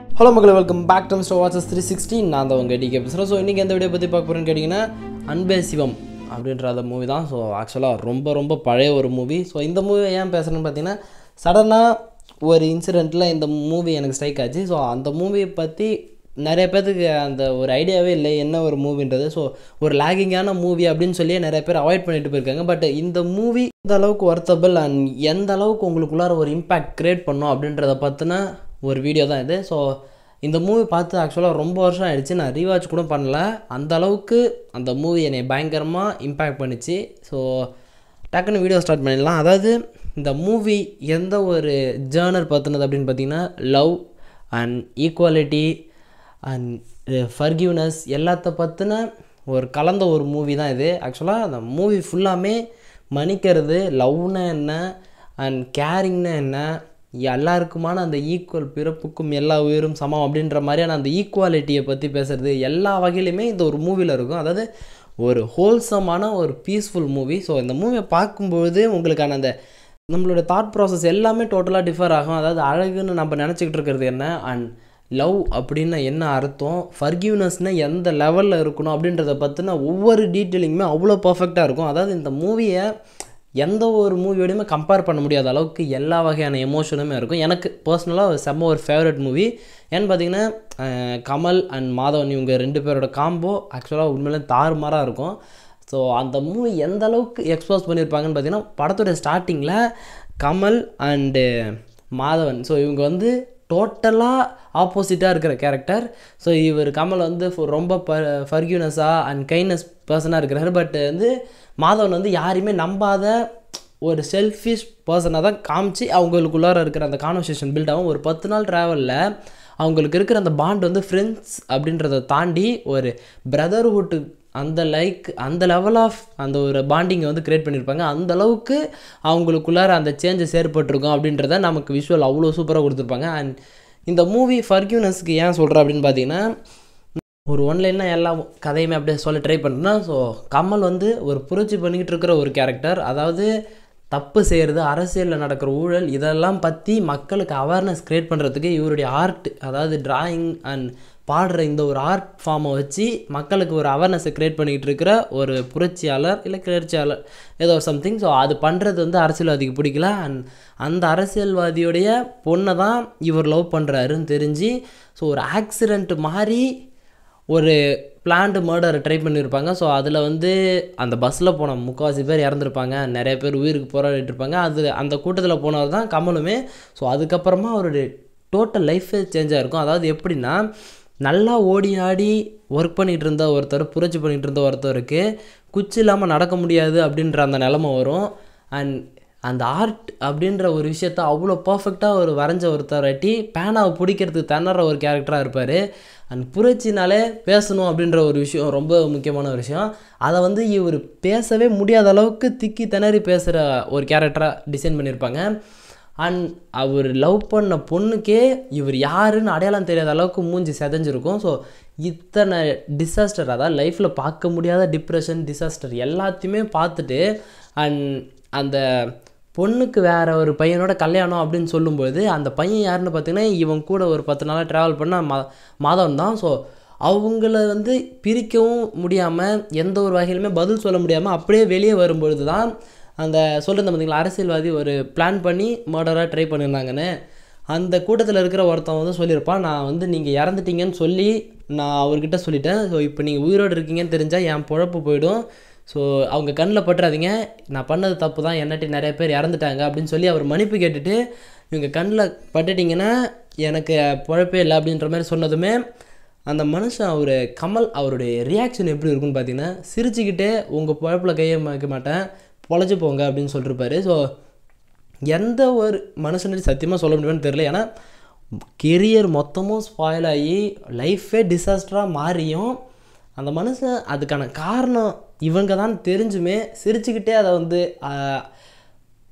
Hello மக்களே, welcome back to mister watches 360. நான் தான் உங்கள் டிகே பேசுகிறேன். ஸோ இன்றைக்கி எந்த வீடியோ பற்றி பார்க்க போகிறேன்னு கேட்டிங்கன்னா, அன்பே சிவம் அப்படின்ற அந்த மூவி தான். ஸோ ஆக்சுவலாக ரொம்ப பழைய ஒரு மூவி. ஸோ இந்த மூவி ஏன் பேசுகிறேன்னு பார்த்தீங்கன்னா, சடனாக ஒரு இன்சிடெண்ட்டில் இந்த மூவி எனக்கு ஸ்ட்ரைக் ஆச்சு. ஸோ அந்த மூவியை பற்றி நிறைய பேர்த்துக்கு அந்த ஒரு ஐடியாவே இல்லை என்ன ஒரு மூவின்றது. ஸோ ஒரு லேகிங்கான மூவி அப்படின்னு சொல்லியே நிறைய பேர் அவாய்ட் பண்ணிட்டு போயிருக்காங்க. பட் இந்த மூவி எந்த அளவுக்கு ஒர்த்தபிள் அண்ட் எந்த அளவுக்கு உங்களுக்குள்ளார ஒரு இம்பேக்ட் க்ரியேட் பண்ணும் அப்படின்றத பற்றின ஒரு வீடியோ தான் இது. ஸோ இந்த மூவி பார்த்து ஆக்சுவலாக ரொம்ப வருஷம் ஆகிடுச்சு, நான் ரீவாட்ச் கூட பண்ணல. அந்த அளவுக்கு அந்த மூவி என்னை பயங்கரமாக இம்பேக்ட் பண்ணிச்சு. ஸோ டக்குன்னு வீடியோ ஸ்டார்ட் பண்ணிடலாம். அதாவது இந்த மூவி எந்த ஒரு ஜேர்னர் பார்த்துனது அப்படின்னு பார்த்தீங்கன்னா, love and equality and forgiveness எல்லாத்த பற்றின ஒரு கலந்த ஒரு மூவி தான் இது. ஆக்சுவலாக அந்த மூவி ஃபுல்லாமே மன்னிக்கிறது, லவ்னா என்ன அண்ட் கேரிங்னா என்ன, எல்லாருக்குமான அந்த ஈக்குவல், பிறப்புக்கும் எல்லா உயிரும் சமம் அப்படின்ற மாதிரியான அந்த ஈக்குவாலிட்டியை பற்றி பேசுகிறது எல்லா வகையிலுமே இந்த ஒரு மூவியில் இருக்கும். அதாவது ஒரு ஹோல்சமான ஒரு பீஸ்ஃபுல் மூவி. ஸோ இந்த மூவியை பார்க்கும்போது உங்களுக்கான அந்த நம்மளோட தாட் ப்ராசஸ் எல்லாமே டோட்டலாக டிஃபர் ஆகும். அதாவது அழகுன்னு நம்ம நினச்சிக்கிட்டு இருக்கிறது என்ன, அண்ட் லவ் அப்படின்னா என்ன அர்த்தம், ஃபர்கிவ்னஸ்னால் எந்த லெவலில் இருக்கணும் அப்படின்றத பற்றின ஒவ்வொரு டீட்டெயிலிங்குமே அவ்வளோ பர்ஃபெக்டாக இருக்கும். அதாவது இந்த மூவியை எந்த ஒரு மூவியோடையுமே கம்பேர் பண்ண முடியாத அளவுக்கு எல்லா வகையான எமோஷனுமே இருக்கும். எனக்கு பர்சனலாக ஒரு ஃபேவரட் மூவி. ஏன்னு பார்த்தீங்கன்னா, கமல் அண்ட் மாதவன் இவங்க ரெண்டு பேரோட காம்போ ஆக்சுவலாக உண்மையிலே தாறுமாறாக இருக்கும். ஸோ அந்த மூவி எந்த அளவுக்கு எக்ஸ்போஸ் பண்ணியிருப்பாங்கன்னு பார்த்தீங்கன்னா, படத்தோட ஸ்டார்டிங்கில் கமல் அண்டு மாதவன், ஸோ இவங்க வந்து டோட்டலாக ஆப்போசிட்டாக இருக்கிற கேரக்டர். ஸோ இவர் கமல் வந்து ரொம்ப ஃபர்கிவ்னஸாக அண்ட் கைண்ட்னஸ் பர்சனாக இருக்கிறாரு. பட் வந்து மாதவன் வந்து யாரையுமே நம்பாத ஒரு செல்ஃபிஷ் பர்சனாக தான் காமிச்சு அவங்களுக்குள்ளார இருக்கிற அந்த கான்வர்சேஷன் பில்ட் ஆகும். ஒரு 10 நாள் ட்ராவலில் அவங்களுக்கு இருக்கிற அந்த பாண்ட் வந்து ஃப்ரெண்ட்ஸ் அப்படின்றத தாண்டி ஒரு பிரதர்ஹுட்டு அந்த லெவல் ஆஃப் அந்த ஒரு பாண்டிங்கை வந்து க்ரியேட் பண்ணியிருப்பாங்க. அந்த அளவுக்கு அவங்களுக்குள்ளார அந்த சேஞ்சஸ் ஏற்பட்டிருக்கும் அப்படின்றத நமக்கு விஷுவல் அவ்வளோ சூப்பராக கொடுத்துருப்பாங்க. அண்ட் இந்த மூவி ஃபர்கிவ்னஸ்க்கு ஏன் சொல்கிறேன் அப்படின்னு பார்த்தீங்கன்னா, ஒரு ஒன்லைனாக எல்லா கதையுமே அப்படியே சொல்ல ட்ரை பண்ணுறேன்னா, ஸோ கமல் வந்து ஒரு புரட்சி பண்ணிக்கிட்டு இருக்கிற ஒரு கேரக்டர். அதாவது தப்பு செய்கிறது, அரசியலில் நடக்கிற ஊழல், இதெல்லாம் பற்றி மக்களுக்கு அவேர்னஸ் க்ரியேட் பண்ணுறதுக்கு இவருடைய ஆர்ட், அதாவது டிராயிங் அண்ட் பாடுற இந்த ஒரு ஆர்ட் ஃபார்மை வச்சு மக்களுக்கு ஒரு அவேர்னஸை க்ரியேட் பண்ணிக்கிட்டு இருக்கிற ஒரு புரட்சியாளர் இல்லை கிளர்ச்சியாளர் ஏதோ சம்திங். ஸோ அது பண்ணுறது வந்து அரசியல்வாதிக்கு பிடிக்கல. அண்ட் அந்த அரசியல்வாதியுடைய பொண்ணை தான் இவர் லவ் பண்ணுறாருன்னு தெரிஞ்சு, ஸோ ஒரு ஆக்சிடெண்ட் மாதிரி ஒரு பிளான்டு மர்டரை ட்ரை பண்ணியிருப்பாங்க. ஸோ அதில் வந்து அந்த பஸ்ஸில் போன முக்கால்வாசி பேர் இறந்துருப்பாங்க, நிறைய பேர் உயிருக்கு போராடிட்டு இருப்பாங்க. அந்த கூட்டத்தில் போனவர் தான் கமலுமே. ஸோ அதுக்கப்புறமா அவருடைய டோட்டல் லைஃபே சேஞ்ச் ஆகிருக்கும். அதாவது எப்படின்னா, நல்லா ஓடி ஆடி ஒர்க் பண்ணிகிட்டு இருந்த ஒருத்தர், புரட்சி பண்ணிகிட்டு இருந்த ஒருத்தருக்கு குச்சி இல்லாமல் நடக்க முடியாது அப்படின்ற அந்த நிலமை வரும். அண்ட் அந்த ஆர்ட் அப்படின்ற ஒரு விஷயத்த அவ்வளோ பர்ஃபெக்டாக ஒரு வரைஞ்ச ஒருத்தராட்டி பேனாவை பிடிக்கிறதுக்கு திணற ஒரு கேரக்டராக இருப்பார். அண்ட் புரட்சினாலே பேசணும் அப்படின்ற ஒரு விஷயம் ரொம்ப முக்கியமான ஒரு விஷயம். அதை வந்து இவர் பேசவே முடியாத அளவுக்கு திக்கி திணறி பேசுகிற ஒரு கேரக்டராக டிசைன் பண்ணியிருப்பாங்க. அண்ட் அவர் லவ் பண்ண பொண்ணுக்கே இவர் யாருன்னு அடையாளம் தெரியாத அளவுக்கு மூஞ்சி செதஞ்சிருக்கும். ஸோ இத்தனை டிசாஸ்டர், அதாவது லைஃப்பில் பார்க்க முடியாத டிப்ரெஷன், டிசாஸ்டர் எல்லாத்தையுமே பார்த்துட்டு அண்ட் அந்த பொண்ணுக்கு வேறு ஒரு பையனோட கல்யாணம் அப்படின்னு சொல்லும்போது, அந்த பையன் யாருன்னு பார்த்தீங்கன்னா, இவன் கூட ஒரு 10 நாளாக ட்ராவல் பண்ண மாதவன் தான். ஸோ அவங்கள வந்து பிரிக்கவும் முடியாமல், எந்த ஒரு வகையிலுமே பதில் சொல்ல முடியாமல் அப்படியே வெளியே வரும்பொழுது தான் அந்த சொல்கிறது பார்த்தீங்களா, அரசியல்வாதி ஒரு பிளான் பண்ணி மர்டராக ட்ரை பண்ணியிருந்தாங்கன்னு. அந்த கூட்டத்தில் இருக்கிற ஒருத்தன் வந்து சொல்லியிருப்பான், நான் வந்து நீங்கள் இறந்துட்டீங்கன்னு சொல்லி நான் அவர்கிட்ட சொல்லிட்டேன். ஸோ இப்போ நீங்கள் உயிரோடு இருக்கீங்கன்னு தெரிஞ்சால் என் பொழப்பு போயிடும். ஸோ அவங்க கண்ணில் பட்டுறாதீங்க, நான் பண்ணது தப்பு தான், என்னட்டி நிறைய பேர் இறந்துட்டாங்க அப்படின்னு சொல்லி அவர் மன்னிப்பு கேட்டுட்டு, இவங்க கண்ணில் பட்டுட்டிங்கன்னா எனக்கு பொழப்பே இல்லை அப்படின்ற மாதிரி சொன்னதுமே அந்த மனுஷன் கமல் அவருடைய ரியாக்ஷன் எப்படி இருக்குன்னு பார்த்தீங்கன்னா, சிரிச்சுக்கிட்டே உங்கள் பொழப்பில் கையை வைக்க மாட்டேன், பொழைச்சி போங்க அப்படின்னு சொல்லியிருப்பாரு. ஸோ எந்த ஒரு மனுஷனுக்கு சத்தியமாக சொல்ல முடியும்னு தெரியல. ஏன்னா கெரியர் மொத்தமும் ஸ்பாயில் ஆகி லைஃபே டிசாஸ்டராக மாறியும் அந்த மனுஷன் அதுக்கான காரணம் இவங்க தான் தெரிஞ்சுமே சிரிச்சுக்கிட்டே அதை வந்து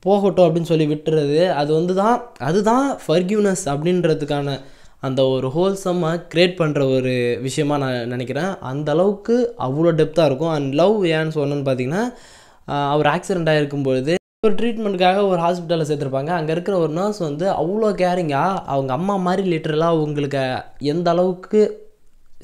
போகட்டும் அப்படின்னு சொல்லி விட்டுறது, அதுதான் ஃபர்கிவ்னஸ் அப்படின்றதுக்கான அந்த ஒரு ஹோல்சமாக க்ரியேட் பண்ணுற ஒரு விஷயமாக நான் நினைக்கிறேன். அந்த அளவுக்கு அவ்வளோ டெப்த்தாக இருக்கும். அண்ட் லவ் ஏன்னு சொன்னேன்னு பார்த்தீங்கன்னா, அவர் ஆக்சிடெண்ட் ஆகிருக்கும்பொழுது ஒரு ட்ரீட்மெண்ட்டுக்காக ஒரு ஹாஸ்பிட்டலில் சேர்த்துருப்பாங்க. அங்கே இருக்கிற ஒரு நர்ஸ் வந்து அவ்வளோ கேரிங்காக அவங்க அம்மா மாதிரி லிட்டரலாக அவங்களுக்கு எந்த அளவுக்கு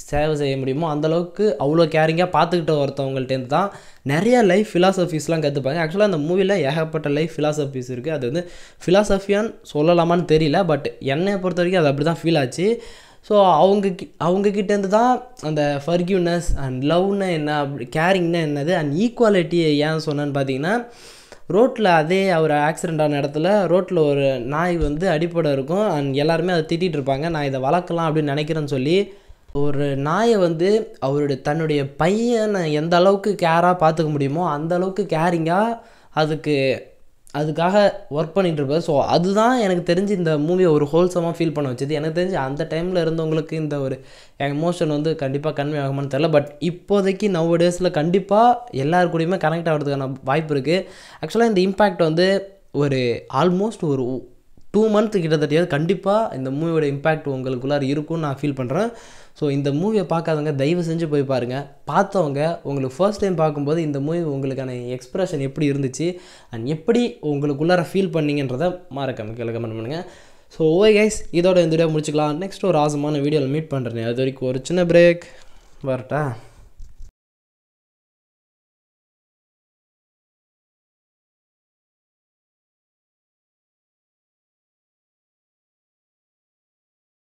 சேவை செய்ய முடியுமோ அந்தளவுக்கு அவ்வளோ கேரிங்காக பார்த்துக்கிட்ட ஒருத்தவங்கள்ட்டேருந்து தான் நிறைய லைஃப் ஃபிலாசபிஸ்லாம் கற்றுப்பாங்க. ஆக்சுவலாக அந்த மூவியில் ஏகப்பட்ட லைஃப் ஃபிலாசபிஸ் இருக்குது. அது வந்து ஃபிலாசபியான்னு சொல்லலாமான்னு தெரியல, பட் என்னை பொறுத்த வரைக்கும் அது அப்படி தான் ஃபீல் ஆச்சு. ஸோ அவங்கக்கிட்டேருந்து தான் அந்த ஃபர்கிவ்னஸ் அண்ட் லவ்னு என்ன, அப்படி கேரிங்னா என்னது, அண்ட் ஈக்குவாலிட்டி ஏன் சொன்னேன்னு பார்த்தீங்கன்னா, ரோட்டில் அதே ஒரு ஆக்சிடெண்ட் ஆன இடத்துல ரோட்டில் ஒரு நாய் வந்து அடிப்படை இருக்கும் அண்ட் எல்லாருமே அதை திட்டிகிட்டு இருப்பாங்க. நான் இதை வளர்க்கலாம் அப்படின்னு நினைக்கிறேன்னு சொல்லி ஒரு நாயை வந்து தன்னுடைய பையனை எந்த அளவுக்கு கேராக பார்த்துக்க முடியுமோ அந்த அளவுக்கு கேரிங்காக அதுக்காக ஒர்க் பண்ணிகிட்டு இருப்பார். ஸோ அதுதான் எனக்கு தெரிஞ்சு இந்த மூவியை ஒரு ஹோல்சமாக ஃபீல் பண்ண வச்சது. எனக்கு தெரிஞ்சு அந்த டைமில் இருந்தவங்களுக்கு இந்த ஒரு எமோஷன் வந்து கண்டிப்பாக கன்வே ஆகுமான்னு தெரில. பட் இப்போதைக்கு நவ் டேஸில் கண்டிப்பாக எல்லாரு கூடயுமே கனெக்ட் ஆகிறதுக்கான வாய்ப்பு இருக்குது. ஆக்சுவலாக இந்த இம்பேக்ட் வந்து ஒரு ஆல்மோஸ்ட் ஒரு 2 months கிட்டத்தட்ட கண்டிப்பாக இந்த மூவியோட இம்பேக்ட் உங்களுக்குள்ளார இருக்கும்னு நான் ஃபீல் பண்ணுறேன். ஸோ இந்த மூவியை பார்க்காதவங்க தயவு செஞ்சு போய் பாருங்கள். பார்த்தவங்க உங்களுக்கு ஃபர்ஸ்ட் டைம் பார்க்கும்போது இந்த மூவி உங்களுக்கான எக்ஸ்ப்ரெஷன் எப்படி இருந்துச்சு அண்ட் எப்படி உங்களுக்குள்ளார ஃபீல் பண்ணிங்கன்றதை மறக்காம கீழே கமெண்ட் பண்ணுங்கள். ஸோ ஓகே கைஸ், இதோட இந்த வீடியோ முடிச்சுக்கலாம். நெக்ஸ்ட் ஒரு ஆசமான வீடியோவில் மீட் பண்ணுறேன். அது வரைக்கும் ஒரு சின்ன பிரேக் வரட்டா.